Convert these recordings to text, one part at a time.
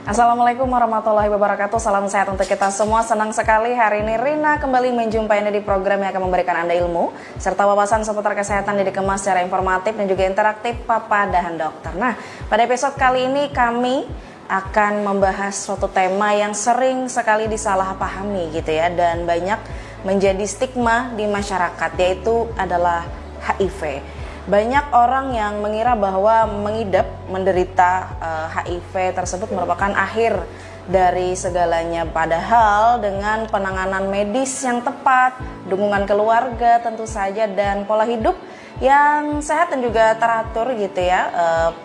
Assalamualaikum warahmatullahi wabarakatuh. Salam sehat untuk kita semua. Senang sekali hari ini Rina kembali menjumpai Anda di program yang akan memberikan Anda ilmu serta wawasan seputar kesehatan yang dikemas secara informatif dan juga interaktif Papadahan Dokter. Nah, pada episode kali ini kami akan membahas suatu tema yang sering sekali disalahpahami gitu ya, dan banyak menjadi stigma di masyarakat, yaitu adalah HIV. Banyak orang yang mengira bahwa menderita HIV tersebut merupakan akhir dari segalanya. Padahal dengan penanganan medis yang tepat, dukungan keluarga tentu saja, dan pola hidup yang sehat dan juga teratur gitu ya,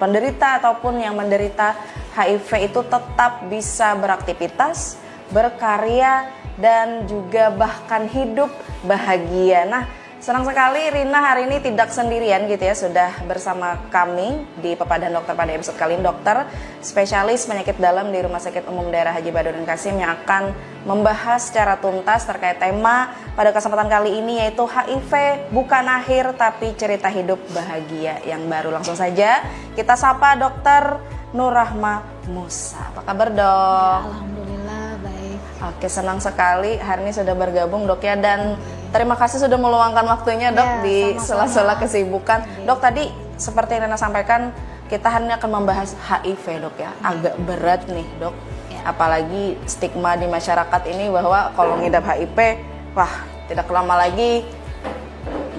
penderita ataupun yang menderita HIV itu tetap bisa beraktivitas, berkarya, dan juga bahkan hidup bahagia. Nah, senang sekali Rina hari ini tidak sendirian gitu ya, sudah bersama kami di Papadahan Dokter pada episode kali ini, dokter spesialis penyakit dalam di Rumah Sakit Umum Daerah Haji Badrun Qasim yang akan membahas secara tuntas terkait tema pada kesempatan kali ini, yaitu HIV bukan akhir tapi cerita hidup bahagia yang baru. Langsung saja kita sapa Dokter Nur Rahma Musa. Apa kabar, Dok? Ya, alhamdulillah baik. Oke, senang sekali hari ini sudah bergabung, Dok ya, dan terima kasih sudah meluangkan waktunya, Dok, ya, di sama-sama. sela-sela kesibukan. Ya. Dok, tadi seperti yang Rina sampaikan, kita hari ini akan membahas HIV, Dok ya. Agak berat nih, Dok. Ya. Apalagi stigma di masyarakat ini bahwa kalau ngidap HIV, wah, tidak lama lagi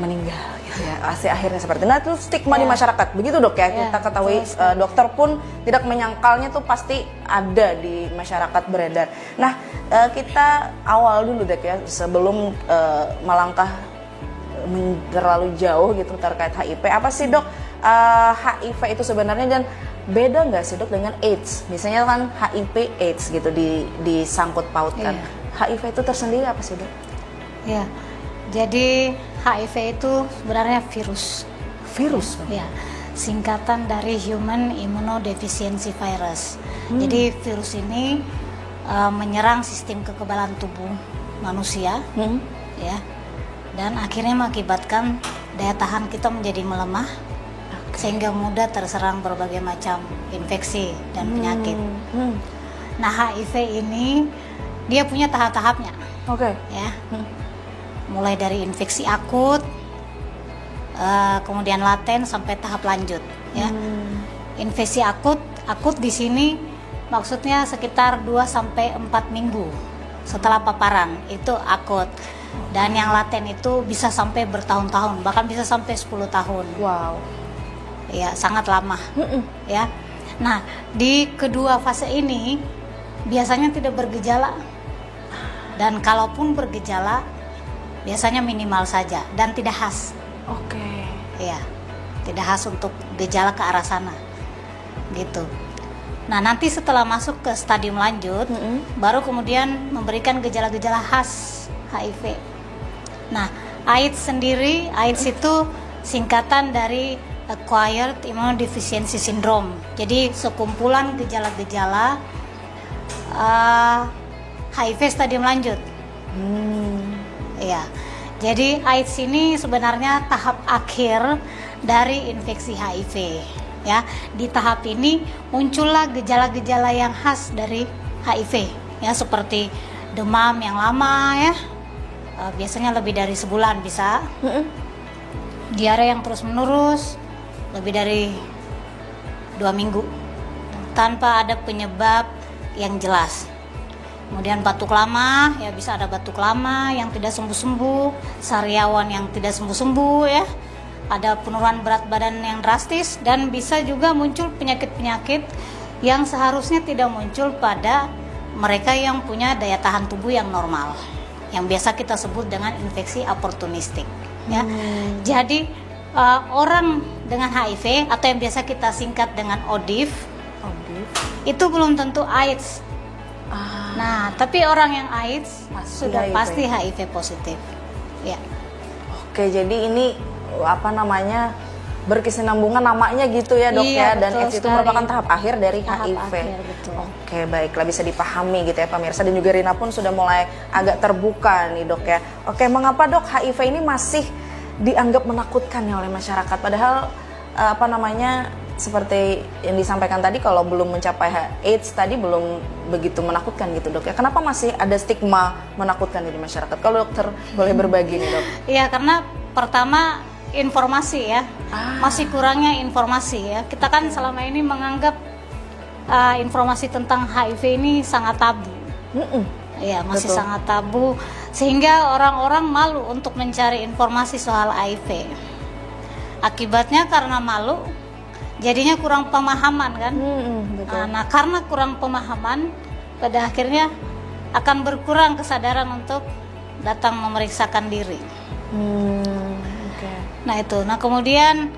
meninggal. Ya, akhirnya seperti itu. Nah, itu stigma di masyarakat. Begitu, Dok ya. Kita ketahui dokter pun tidak menyangkalnya tuh pasti ada di masyarakat beredar. Nah, kita awal dulu, Dok ya, sebelum melangkah terlalu jauh gitu terkait HIV. Apa sih, Dok, HIV itu sebenarnya, dan beda nggak sih, Dok, dengan AIDS? Biasanya kan HIV AIDS gitu disangkut pautkan. HIV itu tersendiri apa sih, Dok? Ya, jadi HIV itu sebenarnya virus. Virus? Ya, singkatan dari Human Immunodeficiency Virus. Jadi virus ini menyerang sistem kekebalan tubuh manusia, ya, dan akhirnya mengakibatkan daya tahan kita menjadi melemah, sehingga mudah terserang berbagai macam infeksi dan penyakit. Nah, HIV ini dia punya tahap-tahapnya. Oke. Ya, mulai dari infeksi akut, kemudian laten sampai tahap lanjut. Ya, infeksi akut di sini maksudnya sekitar 2 sampai 4 minggu setelah paparan itu akut, dan yang laten itu bisa sampai bertahun-tahun, bahkan bisa sampai 10 tahun. Wow. Ya, sangat lama. Ya, nah di kedua fase ini biasanya tidak bergejala, dan kalaupun bergejala biasanya minimal saja dan tidak khas. Oke. Ya, tidak khas untuk gejala ke arah sana, gitu. Nah, nanti setelah masuk ke stadium lanjut, baru kemudian memberikan gejala-gejala khas HIV. Nah, AIDS itu singkatan dari Acquired Immunodeficiency Syndrome. Jadi sekumpulan gejala-gejala HIV stadium lanjut. Ya, jadi AIDS ini sebenarnya tahap akhir dari infeksi HIV. Ya, di tahap ini muncullah gejala-gejala yang khas dari HIV. Ya, seperti demam yang lama, ya, biasanya lebih dari sebulan bisa. Diare yang terus-menerus lebih dari 2 minggu tanpa ada penyebab yang jelas. Kemudian batuk lama, ya bisa ada batuk lama yang tidak sembuh-sembuh, sariawan yang tidak sembuh-sembuh, ya. Ada penurunan berat badan yang drastis, dan bisa juga muncul penyakit-penyakit yang seharusnya tidak muncul pada mereka yang punya daya tahan tubuh yang normal, yang biasa kita sebut dengan infeksi oportunistik, ya. Jadi orang dengan HIV atau yang biasa kita singkat dengan ODIF itu belum tentu AIDS. Nah, tapi orang yang AIDS sudah HIV. pasti HIV positif. Ya. Oke, jadi ini berkesinambungan namanya gitu ya, Dok. Iya, ya, dan betul AIDS itu sekali. merupakan tahap akhir dari Tahap HIV. akhir, betul. Oke, baiklah, bisa dipahami gitu ya pemirsa, dan juga Rina pun sudah mulai agak terbuka nih, Dok ya. Oke, mengapa, Dok, HIV ini masih dianggap menakutkan ya oleh masyarakat, padahal seperti yang disampaikan tadi, kalau belum mencapai AIDS tadi belum begitu menakutkan gitu dok ya. Kenapa masih ada stigma menakutkan di masyarakat? Kalau dokter boleh berbagi nih dok. Iya, karena pertama informasi ya, masih kurangnya informasi ya. Kita kan selama ini menganggap informasi tentang HIV ini sangat tabu. Iya, masih Betul. sangat tabu sehingga orang-orang malu untuk mencari informasi soal HIV. Akibatnya karena malu, jadinya kurang pemahaman kan. Betul. Nah, karena kurang pemahaman, pada akhirnya akan berkurang kesadaran untuk datang memeriksakan diri. Oke. Nah itu, nah kemudian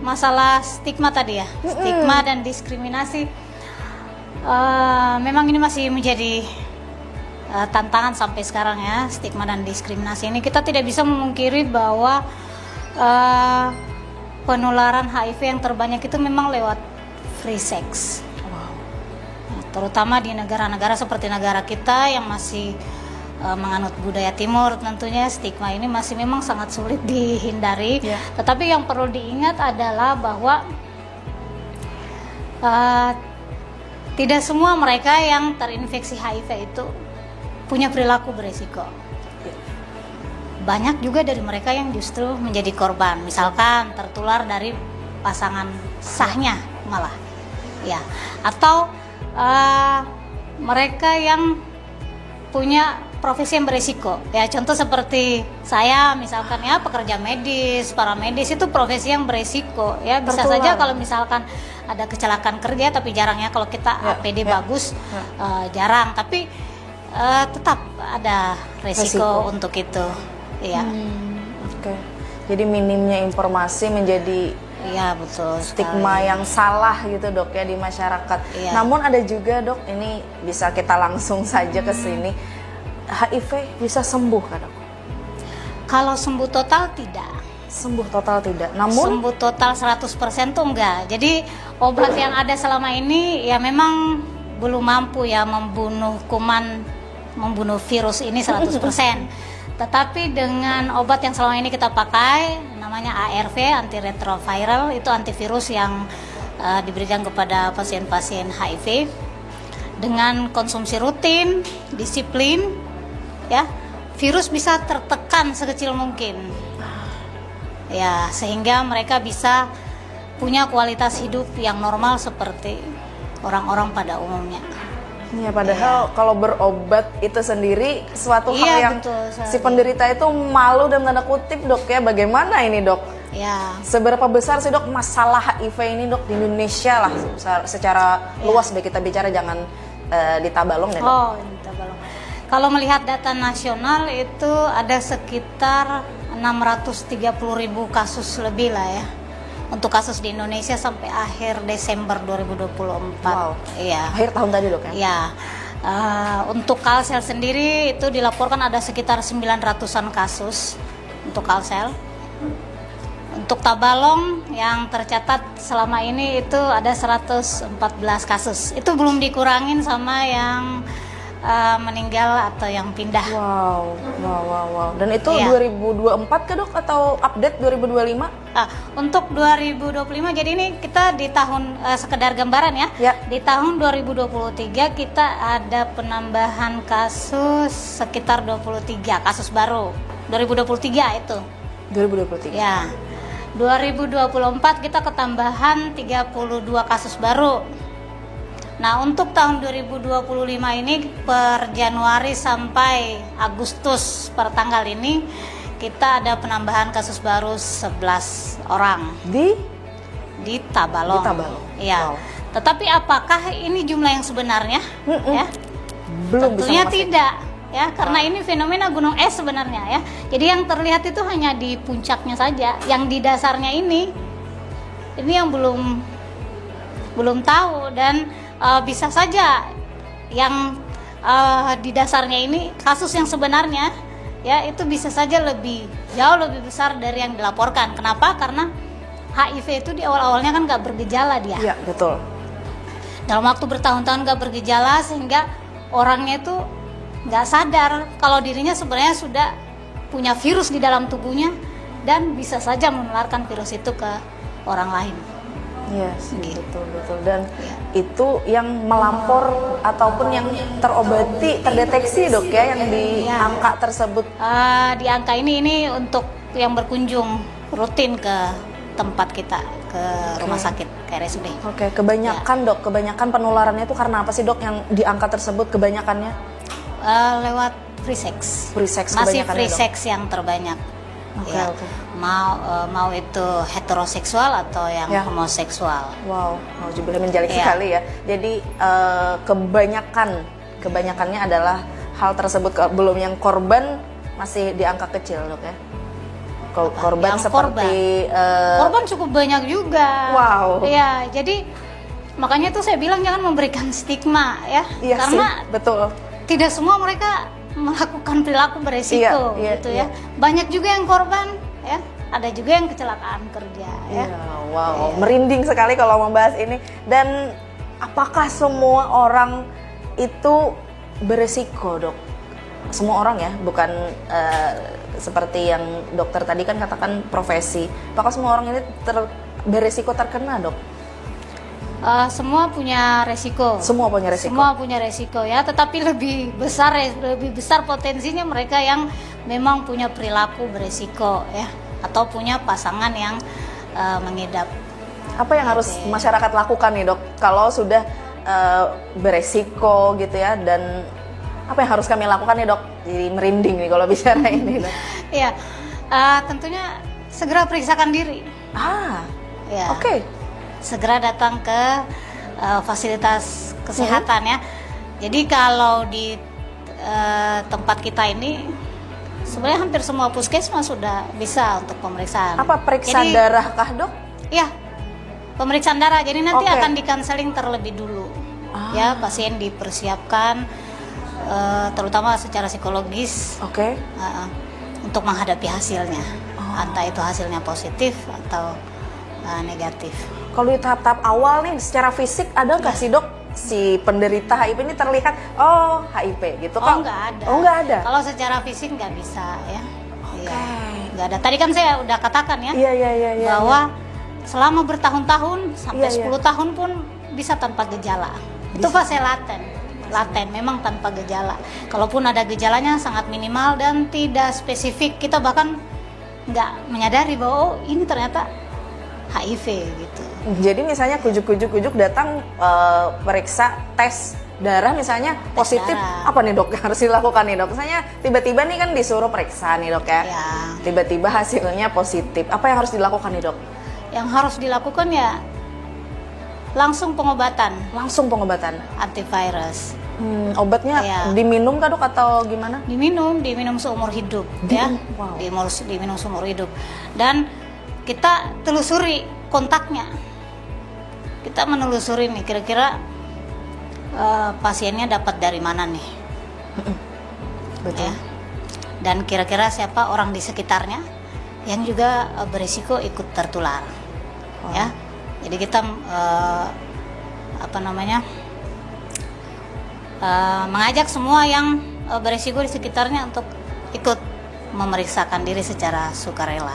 masalah stigma tadi ya, stigma dan diskriminasi, memang ini masih menjadi tantangan sampai sekarang ya, stigma dan diskriminasi ini. Kita tidak bisa memungkiri bahwa penularan HIV yang terbanyak itu memang lewat free sex. Nah, terutama di negara-negara seperti negara kita yang masih menganut budaya timur, tentunya stigma ini masih memang sangat sulit dihindari. Tetapi yang perlu diingat adalah bahwa tidak semua mereka yang terinfeksi HIV itu punya perilaku beresiko. Banyak juga dari mereka yang justru menjadi korban, misalkan tertular dari pasangan sahnya malah, ya, atau mereka yang punya profesi yang beresiko, ya, contoh seperti saya misalkan ya, pekerja medis, para medis itu profesi yang beresiko, ya, bisa Tertular. saja kalau misalkan ada kecelakaan kerja, tapi jarang ya kalau kita APD bagus, jarang, tapi tetap ada resiko untuk itu. Iya. Oke. Jadi minimnya informasi menjadi Iya, betul. stigma sekali. yang salah gitu dok ya di masyarakat. Iya. Namun ada juga dok, ini bisa kita langsung saja ke sini. HIV bisa sembuh kan dok? Kalau sembuh total tidak. Sembuh total tidak. Namun Sembuh total 100% tuh enggak. Jadi obat yang ada selama ini ya memang belum mampu ya membunuh kuman, membunuh virus ini 100%. Tetapi dengan obat yang selama ini kita pakai, namanya ARV, antiretroviral, itu antivirus yang diberikan kepada pasien-pasien HIV, dengan konsumsi rutin, disiplin, ya, virus bisa tertekan sekecil mungkin, ya, sehingga mereka bisa punya kualitas hidup yang normal seperti orang-orang pada umumnya. ya padahal kalau berobat itu sendiri suatu hal Iya, yang betul sekali. si penderita itu malu dan tanda kutip dok ya. Bagaimana ini dok? Ya, Seberapa besar sih dok masalah HIV ini dok di Indonesia lah secara luas deh kita bicara, jangan di Tabalong deh dok. oh, ini Tabalong. Kalau melihat data nasional itu ada sekitar 630.000 kasus lebih lah ya. Untuk kasus di Indonesia sampai akhir Desember 2024. Wow. Iya. Akhir tahun tadi dok ya? Ya. Untuk Kalsel sendiri itu dilaporkan ada sekitar 900-an kasus untuk Kalsel. Untuk Tabalong yang tercatat selama ini itu ada 114 kasus. Itu belum dikurangin sama yang meninggal atau yang pindah. Wow. Dan itu Iya. 2024 kah dok atau update 2025? Untuk 2025, jadi ini kita di tahun sekedar gambaran ya. Ya. Di tahun 2023 kita ada penambahan kasus sekitar 23 kasus baru. 2023 itu. 2023. Ya. 2024 kita ketambahan 32 kasus baru. Nah, untuk tahun 2025 ini per Januari sampai Agustus per tanggal ini kita ada penambahan kasus baru 11 orang Di Tabalong. Di Tabalong. Iya. Wow. Tetapi apakah ini jumlah yang sebenarnya? Ya. belum bisa Tentunya memastikan. tidak. Ya, karena ini fenomena gunung es sebenarnya ya. Jadi yang terlihat itu hanya di puncaknya saja, yang di dasarnya ini yang belum tahu, dan bisa saja yang di dasarnya ini kasus yang sebenarnya ya itu bisa saja jauh lebih besar dari yang dilaporkan. Kenapa? Karena HIV itu di awal-awalnya kan nggak bergejala dia. Iya, betul. Dalam waktu bertahun-tahun nggak bergejala sehingga orangnya itu nggak sadar kalau dirinya sebenarnya sudah punya virus di dalam tubuhnya dan bisa saja menularkan virus itu ke orang lain. Yes, Gitu. betul. Dan Ya. itu yang melampor ataupun yang terobati, terdeteksi dok ya, yang di Ya. angka tersebut. Di angka ini untuk yang berkunjung rutin ke tempat kita, ke rumah sakit, ke RSUD. Oke, kebanyakan dok, kebanyakan penularannya itu karena apa sih dok yang di angka tersebut kebanyakannya? Lewat free sex. Free sex Masih kebanyakannya, free dok? sex yang terbanyak. Oke, Ya. oke. Mau itu heteroseksual atau yang Ya. homoseksual. Wow, nauzubillah menjalik Iya. sekali ya. Jadi kebanyakannya adalah hal tersebut. Belum yang korban masih di angka kecil dok ya. Korban Yang seperti Korban cukup banyak juga. Wow. Iya, jadi makanya tuh saya bilang jangan memberikan stigma ya. iya Karena sih, betul. tidak semua mereka melakukan perilaku beresiko Iya, gitu iya. ya. Banyak juga yang korban ya. Ada juga yang kecelakaan kerja ya. Iya, wow, merinding sekali kalau membahas ini. Dan apakah semua orang itu beresiko, dok? Semua orang ya, bukan seperti yang dokter tadi kan katakan profesi. Apakah semua orang ini beresiko terkena, dok? Semua punya resiko. Semua punya resiko. Semua punya resiko ya, tetapi lebih besar potensinya mereka yang memang punya perilaku beresiko ya, atau punya pasangan yang mengidap. Apa yang harus masyarakat lakukan nih, dok? Kalau sudah beresiko gitu ya, dan apa yang harus kami lakukan nih, dok? Jadi merinding nih kalau bicara ini, dok. Iya, tentunya segera periksakan diri. Ya. Oke. Segera datang ke fasilitas kesehatan ya. Jadi kalau di tempat kita ini sebenarnya hampir semua puskesmas sudah bisa untuk pemeriksaan. Apa periksa Jadi, darah kah, dok? Iya, pemeriksaan darah. Jadi nanti Oke. akan dikonseling terlebih dulu. Ya, pasien dipersiapkan terutama secara psikologis Oke. untuk menghadapi hasilnya. Entah itu hasilnya positif atau negatif. Kalau di tahap-tahap awal nih, secara fisik ada nggak sih, dok, si penderita HIV ini terlihat HIV gitu kan? Nggak ada. Oh, nggak ada. Kalau secara fisik nggak bisa ya. Oke. Iya, nggak ada. Tadi kan saya udah katakan ya, Iya. bahwa selama bertahun-tahun sampai Iya, 10 tahun pun bisa tanpa gejala. Itu fase laten. Memang tanpa gejala. Kalaupun ada gejalanya sangat minimal dan tidak spesifik. Kita bahkan nggak menyadari bahwa ini ternyata HIV gitu. Jadi misalnya kujuk datang periksa tes darah misalnya positif, darah. apa nih, dok, yang harus dilakukan nih, dok? Misalnya tiba-tiba nih kan disuruh periksa nih, dok ya. Ya. Tiba-tiba hasilnya positif. Apa yang harus dilakukan nih, dok? Yang harus dilakukan ya langsung pengobatan Langsung pengobatan. antivirus. Obatnya Iya. diminum kah, dok, atau gimana? Diminum seumur hidup ya. Wow. Diminum seumur hidup. Dan kita telusuri kontaknya. Kita menelusuri nih kira-kira pasiennya dapat dari mana nih. Betul. Ya. Dan kira-kira siapa orang di sekitarnya yang juga berisiko ikut tertular. Ya. Jadi kita mengajak semua yang berisiko di sekitarnya untuk ikut memeriksakan diri secara sukarela.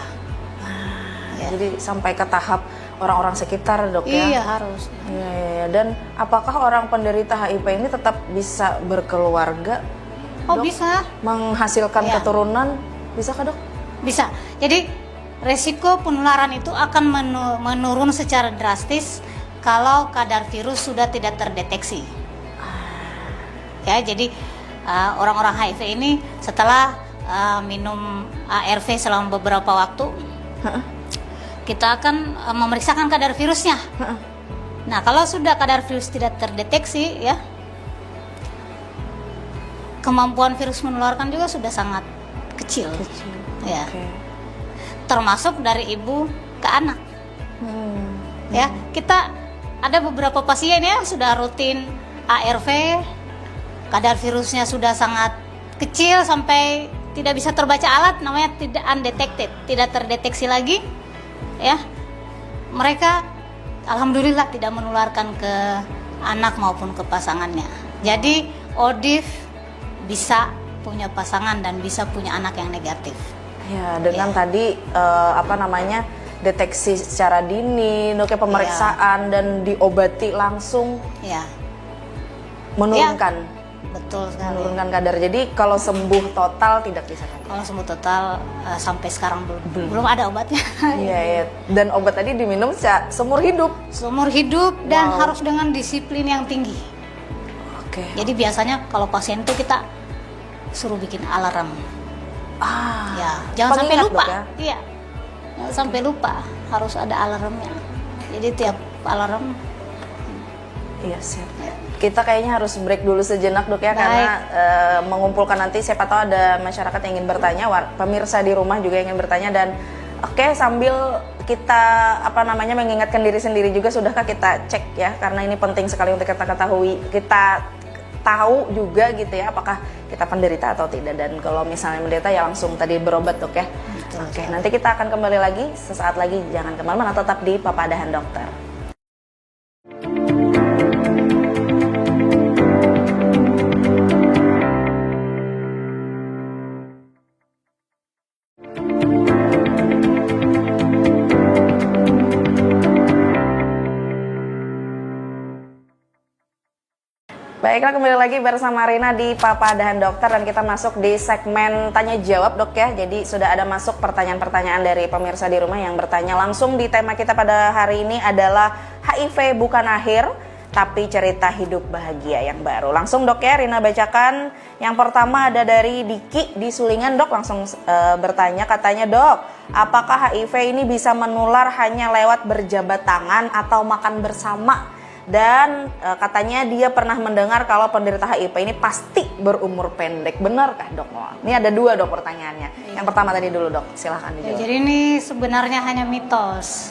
Jadi sampai ke tahap orang-orang sekitar, dok ya? Iya, harus. Iya. Dan apakah orang penderita HIV ini tetap bisa berkeluarga? Oh, Dok? bisa. Menghasilkan Iya. keturunan? Bisa kah, dok? Bisa. Jadi resiko penularan itu akan menurun secara drastis kalau kadar virus sudah tidak terdeteksi. Ya, jadi orang-orang HIV ini setelah minum ARV selama beberapa waktu, kita akan memeriksakan kadar virusnya. Nah, kalau sudah kadar virus tidak terdeteksi, ya, kemampuan virus menularkan juga sudah sangat kecil. Ya. Oke. Termasuk dari ibu ke anak. Ya, kita ada beberapa pasien ya sudah rutin ARV, kadar virusnya sudah sangat kecil sampai tidak bisa terbaca alat, namanya tidak undetected, tidak terdeteksi lagi. Ya, mereka alhamdulillah tidak menularkan ke anak maupun ke pasangannya. Jadi ODIF bisa punya pasangan dan bisa punya anak yang negatif. Ya, dengan tadi deteksi secara dini, dok ya, pemeriksaan dan diobati langsung Ya, menurunkan betul sekali. menurunkan kadar. Jadi kalau sembuh total tidak bisa kan? Kalau sembuh total sampai sekarang belum ada obatnya. Iya, iya. Dan obat tadi diminum seumur hidup. Seumur hidup dan Wow. harus dengan disiplin yang tinggi. Oke. Jadi biasanya kalau pasien itu kita suruh bikin alarm. Ya, jangan sampai pengingat, lupa. dok, ya? Iya. Jangan sampai lupa, harus ada alarmnya. Jadi tiap alarm. Iya, siap. Kita kayaknya harus break dulu sejenak, dok ya, Baik. karena mengumpulkan nanti siapa tahu ada masyarakat yang ingin bertanya, pemirsa di rumah juga yang ingin bertanya, dan oke, sambil kita mengingatkan diri sendiri juga, sudahkah kita cek ya, karena ini penting sekali untuk kita ketahui, kita tahu juga gitu ya, apakah kita penderita atau tidak, dan kalau misalnya menderita ya langsung tadi berobat, dok ya. Betul. Oke, nanti kita akan kembali lagi sesaat lagi, jangan kemana-mana, tetap di Papadahan Dokter. Baiklah, kembali lagi bersama Rina di Papadahan Dokter, dan kita masuk di segmen tanya jawab, dok ya. Jadi sudah ada masuk pertanyaan-pertanyaan dari pemirsa di rumah yang bertanya langsung. Di tema kita pada hari ini adalah HIV bukan akhir, tapi cerita hidup bahagia yang baru. Langsung, dok ya, Rina bacakan. Yang pertama ada dari Diki di Sulingan, dok, langsung bertanya, katanya, dok, apakah HIV ini bisa menular hanya lewat berjabat tangan atau makan bersama? Dan katanya dia pernah mendengar kalau penderita HIV ini pasti berumur pendek. Benarkah, dok? Ini ada dua, dok, pertanyaannya. Yang pertama tadi dulu, dok, silahkan Ya, dijawab. jadi ini sebenarnya hanya mitos.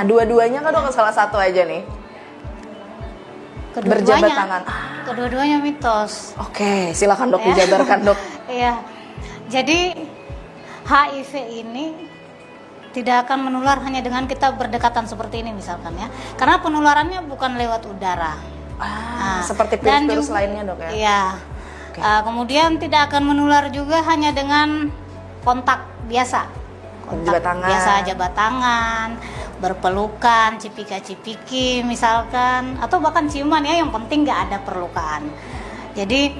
Dua-duanya kan, dok? Salah satu aja nih. Berjabat tangan. Kedua-duanya mitos. Oke, silahkan, dok, Ya. dijabarkan, dok. Iya. Jadi HIV ini tidak akan menular hanya dengan kita berdekatan seperti ini misalkan ya. Karena penularannya bukan lewat udara. Seperti Dan virus-virus juga- lainnya, dok ya? Iya. Oke. Kemudian tidak akan menular juga hanya dengan kontak biasa. Jabat tangan. Biasa, jabat tangan, berpelukan, cipika-cipiki misalkan, atau bahkan ciuman ya, yang penting nggak ada perlukaan. Jadi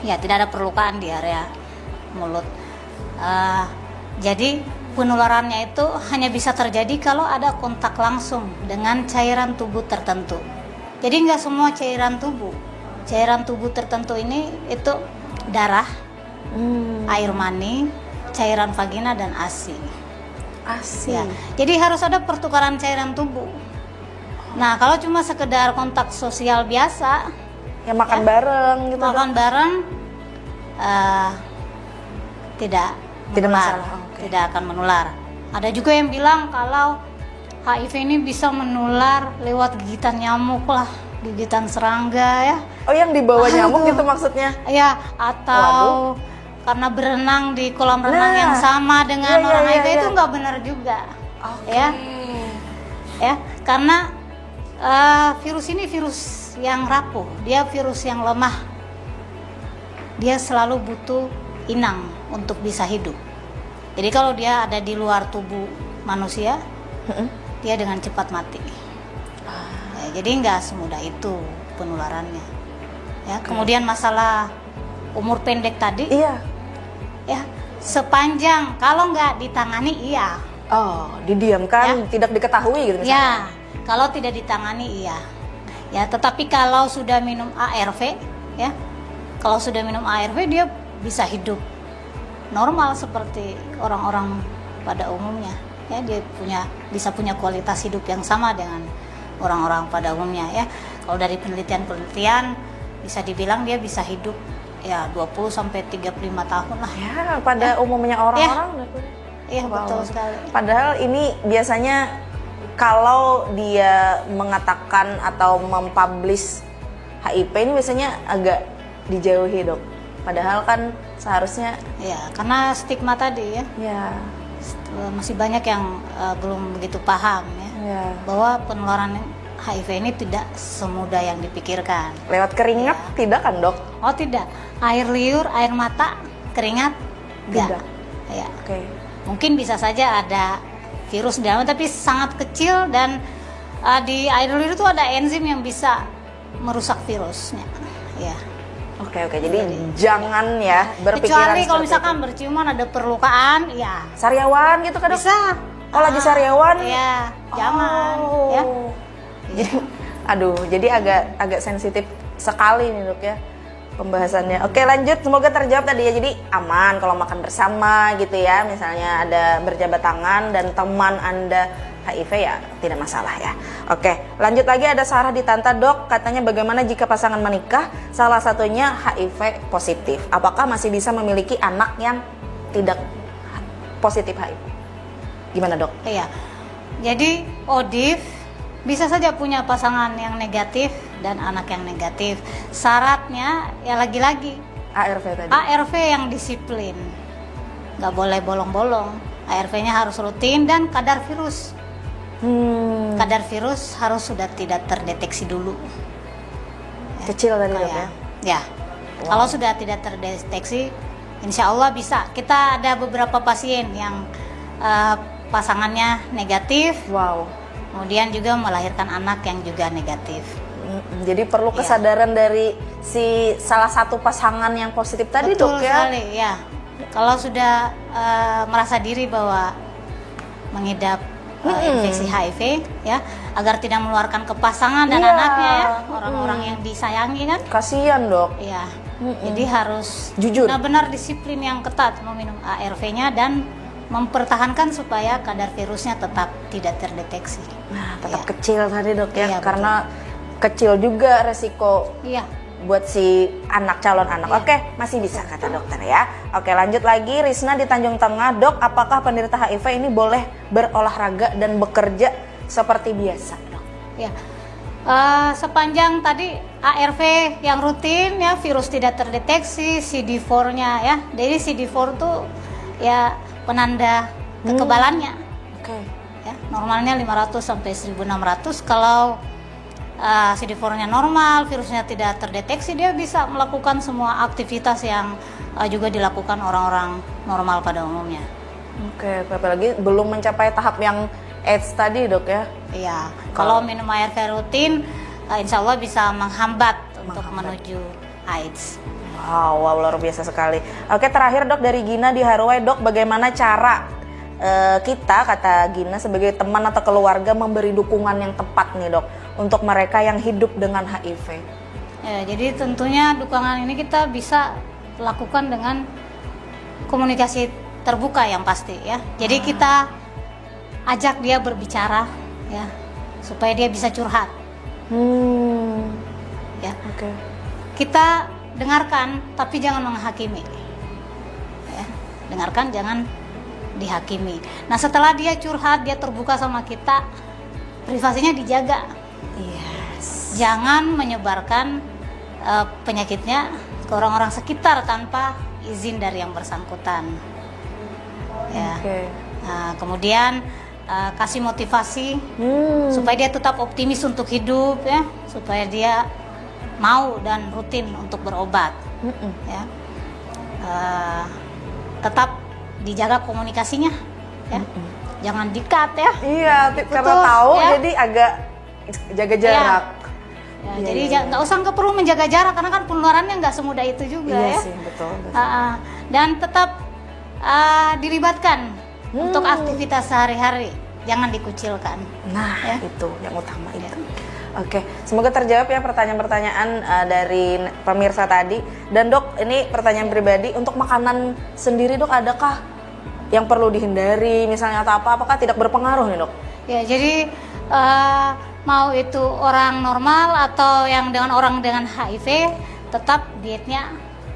ya tidak ada perlukaan di area mulut. Jadi penularannya itu hanya bisa terjadi kalau ada kontak langsung dengan cairan tubuh tertentu. Jadi nggak semua cairan tubuh. Cairan tubuh tertentu ini itu darah, air mani, cairan vagina, dan ASI. ASI. Ya. Jadi harus ada pertukaran cairan tubuh. Nah, kalau cuma sekedar kontak sosial biasa, Ya, makan bareng gitu, dok? makan bareng, tidak menular, masalah, oke. tidak akan menular. Ada juga yang bilang kalau HIV ini bisa menular lewat gigitan nyamuk lah, gigitan serangga ya. Oh, yang dibawa nyamuk Aduh. gitu maksudnya? Ya, atau karena berenang di kolam renang Nah, yang sama dengan iya, orang iya, HIV iya. itu nggak benar juga. Oke. Ya, karena virus ini virus yang rapuh, dia virus yang lemah. Dia selalu butuh inang untuk bisa hidup. Jadi kalau dia ada di luar tubuh manusia, dia dengan cepat mati. Ya, jadi nggak semudah itu penularannya. Ya, kemudian masalah umur pendek tadi, Iya. ya sepanjang kalau nggak ditangani iya. Oh, didiamkan, tidak diketahui gitu misalnya. Ya, kalau tidak ditangani iya. Ya, tetapi kalau sudah minum ARV, ya, kalau sudah minum ARV dia bisa hidup normal seperti orang-orang pada umumnya. Ya, dia bisa punya kualitas hidup yang sama dengan orang-orang pada umumnya. Ya, kalau dari penelitian-penelitian bisa dibilang dia bisa hidup ya 20 sampai 35 tahun lah. Ya, pada umumnya orang-orang. Iya, Wow. betul sekali. Padahal ini biasanya kalau dia mengatakan atau mempublish HIV ini biasanya agak dijauhi, dok. Padahal kan seharusnya Ya, karena stigma tadi ya. ya, Masih banyak yang belum begitu paham ya, ya. bahwa penularan HIV ini tidak semudah yang dipikirkan. Lewat keringat tidak kan, dok? Oh tidak, air liur, air mata, keringat Tidak. Ya, Oke. mungkin bisa saja ada virus di dalam, tapi sangat kecil, dan di air liur itu ada enzim yang bisa merusak virusnya. Ya. Oke, jadi jangan ya berpikiran Kecuali kalau seperti misalkan itu. berciuman ada perlukaan, ya Sariawan gitu kan dok? bisa. Oh lagi sariawan? Ya, jangan. Oh. Ya. Jadi, aduh, jadi agak sensitif sekali nih dok ya pembahasannya. Oke lanjut, semoga terjawab tadi ya. Jadi aman kalau makan bersama gitu ya. Misalnya ada berjabat tangan dan teman Anda HIV ya tidak masalah ya. Oke, lanjut lagi ada Sarah di Tanta dok. Katanya bagaimana jika pasangan menikah salah satunya HIV positif? Apakah masih bisa memiliki anak yang tidak positif HIV? Gimana dok? Iya. Jadi ODIF bisa saja punya pasangan yang negatif dan anak yang negatif. Syaratnya ya lagi-lagi ARV tadi. ARV yang disiplin, nggak boleh bolong-bolong. ARV-nya harus rutin dan kadar virus. Kadar virus harus sudah tidak terdeteksi dulu. Kecil tadi dok ya. Ya. Kalau sudah tidak terdeteksi, insya Allah bisa. Kita ada beberapa pasien yang pasangannya negatif. Wow. Kemudian juga melahirkan anak yang juga negatif. Jadi perlu kesadaran dari si salah satu pasangan yang positif tadi Betul dok ya. sekali, ya. Kalau sudah merasa diri bahwa mengidap infeksi HIV, ya, agar tidak menularkan ke pasangan dan Iya. anaknya, ya, orang-orang yang disayangi kan. Kasian dok. Ya. Jadi harus Jujur. benar-benar disiplin yang ketat meminum ARV-nya dan mempertahankan supaya kadar virusnya tetap tidak terdeteksi. Nah, tetap Iya. kecil tadi dok ya, Iya, karena kecil juga resiko Iya. buat si calon anak. Iya. Oke, masih bisa kata dokter ya. Oke, lanjut lagi Risna di Tanjung Tengah. Dok, apakah penderita HIV ini boleh berolahraga dan bekerja seperti biasa, dok? Ya. Sepanjang tadi ARV yang rutin ya, virus tidak terdeteksi, CD4-nya ya. Jadi CD4 tuh ya penanda kekebalannya. Oke. Ya, normalnya 500 sampai 1600. Kalau CD4-nya normal, virusnya tidak terdeteksi, dia bisa melakukan semua aktivitas yang juga dilakukan orang-orang normal pada umumnya. Oke, apalagi belum mencapai tahap yang AIDS tadi, dok ya. Iya, kalau minum ARV rutin, insya Allah bisa menghambat untuk menuju AIDS. Wow, luar biasa sekali. Oke, terakhir dok dari Gina di Harway, dok, bagaimana cara kita, kata Gina, sebagai teman atau keluarga memberi dukungan yang tepat nih dok untuk mereka yang hidup dengan HIV? Ya, jadi tentunya dukungan ini kita bisa lakukan dengan komunikasi terbuka yang pasti ya. Jadi kita ajak dia berbicara ya, supaya dia bisa curhat. Ya. Oke. Kita dengarkan tapi jangan menghakimi. Ya, dengarkan, jangan dihakimi. Nah, setelah dia curhat, dia terbuka sama kita, privasinya dijaga. Yes. Jangan menyebarkan penyakitnya ke orang-orang sekitar tanpa izin dari yang bersangkutan. Ya. Oke. Nah, kemudian kasih motivasi supaya dia tetap optimis untuk hidup ya, supaya dia mau dan rutin untuk berobat. Ya. Tetap dijaga komunikasinya ya. Jangan di-cut ya. Iya, karena Betul, tahu ya. jadi agak jaga jarak. Ya, jadi nggak usah perlu menjaga jarak karena kan penularannya nggak semudah itu juga Iya ya. sih, betul. Dan tetap dilibatkan untuk aktivitas sehari-hari, jangan dikucilkan. Nah, Ya. itu yang utama itu. Oke, semoga terjawab ya pertanyaan-pertanyaan dari pemirsa tadi. Dan dok, ini pertanyaan pribadi, untuk makanan sendiri dok, adakah yang perlu dihindari misalnya atau apa? Apakah tidak berpengaruh nih dok? Ya, jadi mau itu orang normal atau yang dengan orang dengan HIV, tetap dietnya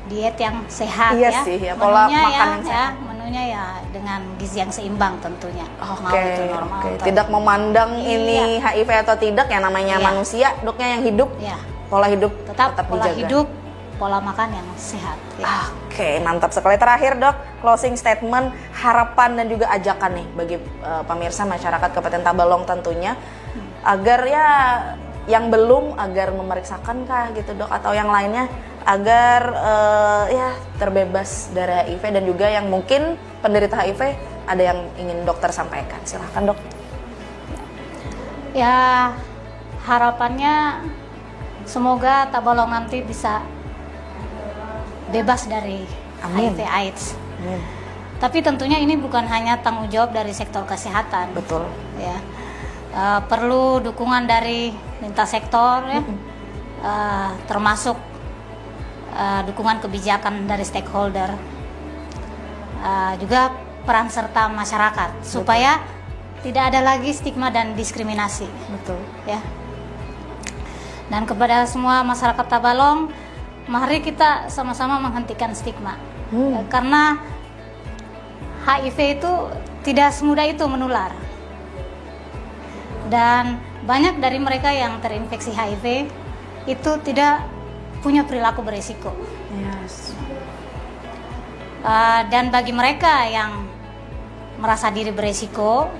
diet yang sehat Iya ya. sih, ya, pola Menunya makan yang sehat. menunya ya dengan gizi yang seimbang tentunya. Mau Oke, itu normal oke. atau Tidak memandang Iya. ini HIV atau tidak, yang namanya Iya. manusia, doknya yang hidup, ya, pola hidup tetap pola dijaga. hidup, pola makan yang sehat ya. Oke, mantap sekali. Terakhir dok, closing statement, harapan dan juga ajakan nih bagi pemirsa masyarakat Kabupaten Tabalong tentunya, agar ya yang belum agar memeriksakan kah gitu dok, atau yang lainnya agar ya terbebas dari HIV, dan juga yang mungkin penderita HIV ada yang ingin dokter sampaikan? Silahkan dok. Ya, harapannya semoga Tabalong nanti bisa bebas dari Amin. HIV AIDS. Tapi tentunya ini bukan hanya tanggung jawab dari sektor kesehatan. Betul. Ya, perlu dukungan dari lintas sektor ya, termasuk dukungan kebijakan dari stakeholder, juga peran serta masyarakat supaya tidak ada lagi stigma dan diskriminasi. Betul. Ya. Dan kepada semua masyarakat Tabalong, mari kita sama-sama menghentikan stigma. Karena HIV itu tidak semudah itu menular. Dan banyak dari mereka yang terinfeksi HIV itu tidak punya perilaku beresiko. Yes. Dan bagi mereka yang merasa diri beresiko,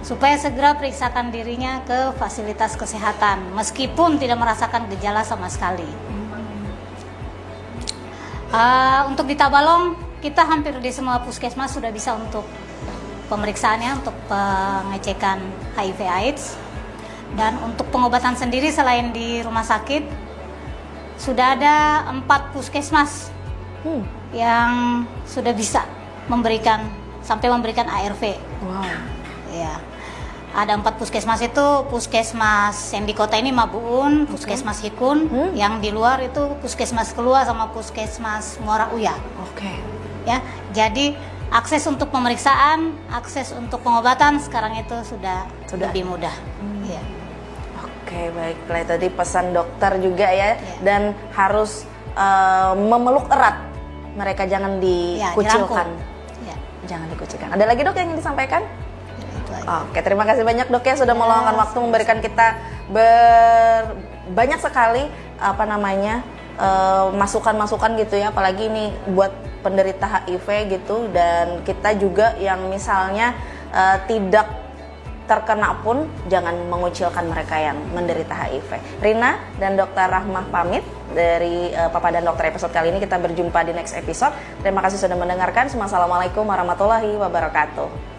supaya segera periksakan dirinya ke fasilitas kesehatan meskipun tidak merasakan gejala sama sekali. Untuk di Tabalong, kita hampir di semua puskesmas sudah bisa untuk pemeriksaannya, untuk pengecekan HIV/AIDS. Dan untuk pengobatan sendiri selain di rumah sakit, sudah ada 4 puskesmas yang sudah bisa memberikan ARV. Wow. Ya. Ada 4 puskesmas itu, puskesmas yang di kota ini Mabuun, puskesmas Hikun, yang di luar itu puskesmas Kelua sama puskesmas Muara Uya. Oke. Ya, jadi akses untuk pemeriksaan, akses untuk pengobatan sekarang itu sudah lebih mudah. Ya. Oke, baiklah, tadi pesan dokter juga ya, dan harus memeluk erat mereka, jangan dikucilkan. Ya. Jangan dikucilkan. Ada lagi dok yang ingin disampaikan? Itu aja. Oke, terima kasih banyak dok ya sudah meluangkan waktu memberikan kita banyak sekali masukan-masukan gitu ya, apalagi ini buat penderita HIV gitu, dan kita juga yang misalnya tidak terkena pun jangan mengucilkan mereka yang menderita HIV. Rina dan Dr. Rahmah pamit dari Papa dan Dokter episode kali ini. Kita berjumpa di next episode. Terima kasih sudah mendengarkan. Assalamualaikum warahmatullahi wabarakatuh.